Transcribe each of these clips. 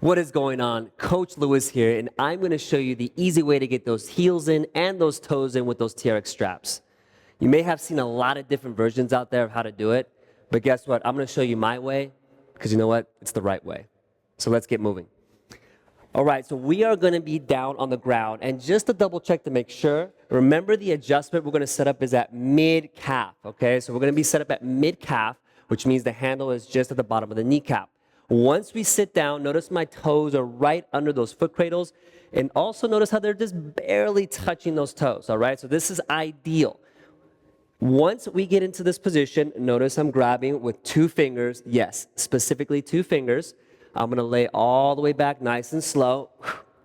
What is going on? Coach Lewis here, and I'm going to show you the easy way to get those heels in and those toes in with those TRX straps. You may have seen a lot of different versions out there of how to do it, but guess what? I'm going to show you my way, because you know what? It's the right way. So let's get moving. All right, so we are going to be down on the ground, and just to double check to make sure, remember the adjustment we're going to set up is at mid-calf, okay? So we're going to be set up at mid-calf, which means the handle is just at the bottom of the kneecap. Once we sit down, notice my toes are right under those foot cradles, and also notice how they're just barely touching those toes, all right? So this is ideal. Once we get into this position, notice I'm grabbing with 2 fingers, yes, specifically 2 fingers. I'm going to lay all the way back nice and slow,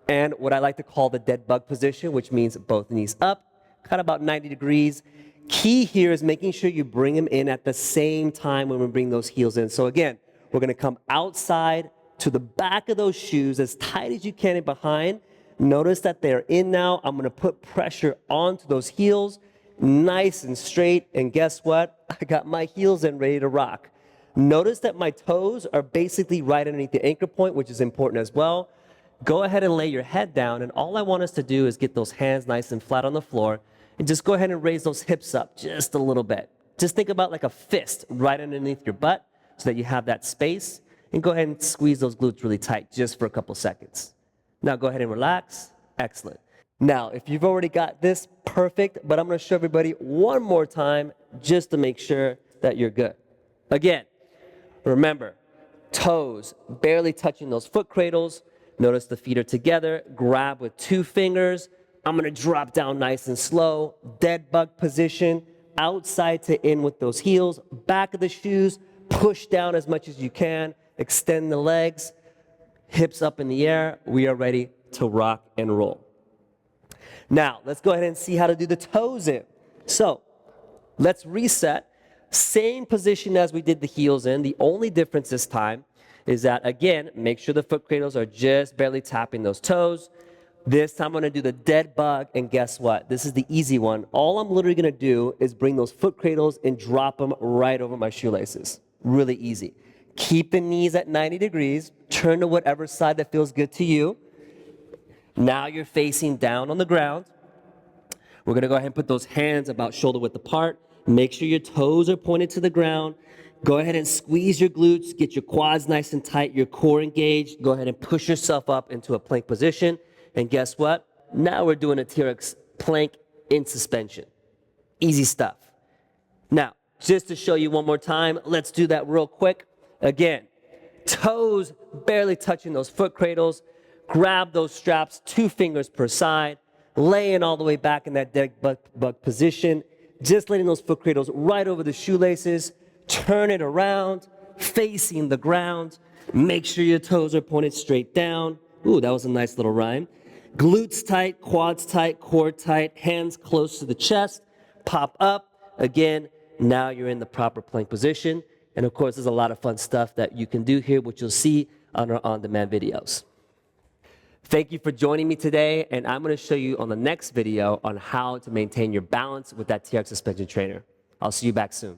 and what I like to call the dead bug position, which means both knees up, kind of about 90 degrees. Key here is making sure you bring them in at the same time when we bring those heels in. So again, we're going to come outside to the back of those shoes as tight as you can and behind. Notice that they're in now. I'm going to put pressure onto those heels, nice and straight. And guess what? I got my heels in ready to rock. Notice that my toes are basically right underneath the anchor point, which is important as well. Go ahead and lay your head down. And all I want us to do is get those hands nice and flat on the floor. And just go ahead and raise those hips up just a little bit. Just think about like a fist right underneath your butt, so that you have that space, and go ahead and squeeze those glutes really tight just for a couple seconds. Now go ahead and relax. Excellent. Now, if you've already got this, perfect, but I'm going to show everybody one more time just to make sure that you're good. Again, remember, toes barely touching those foot cradles. Notice the feet are together. Grab with 2 fingers. I'm going to drop down nice and slow. Dead bug position. Outside to in with those heels. Back of the shoes. Push down as much as you can, extend the legs, hips up in the air. We are ready to rock and roll. Now, let's go ahead and see how to do the toes in. So, let's reset. Same position as we did the heels in. The only difference this time is that, again, make sure the foot cradles are just barely tapping those toes. This time I'm going to do the dead bug, and guess what? This is the easy one. All I'm literally going to do is bring those foot cradles and drop them right over my shoelaces. Really easy. Keep the knees at 90 degrees. Turn to whatever side that feels good to you. Now you're facing down on the ground. We're going to go ahead and put those hands about shoulder width apart. Make sure your toes are pointed to the ground. Go ahead and squeeze your glutes. Get your quads nice and tight, your core engaged. Go ahead and push yourself up into a plank position. And guess what? Now we're doing a TRX plank in suspension. Easy stuff. Now, just to show you one more time, let's do that real quick. Again, toes barely touching those foot cradles. Grab those straps, 2 fingers per side. Laying all the way back in that dead bug position. Just letting those foot cradles right over the shoelaces. Turn it around, facing the ground. Make sure your toes are pointed straight down. Ooh, that was a nice little rhyme. Glutes tight, quads tight, core tight, hands close to the chest. Pop up. Again, now you're in the proper plank position. And of course, there's a lot of fun stuff that you can do here, which you'll see on our on-demand videos. Thank you for joining me today, and I'm going to show you on the next video on how to maintain your balance with that TRX suspension trainer. I'll see you back soon.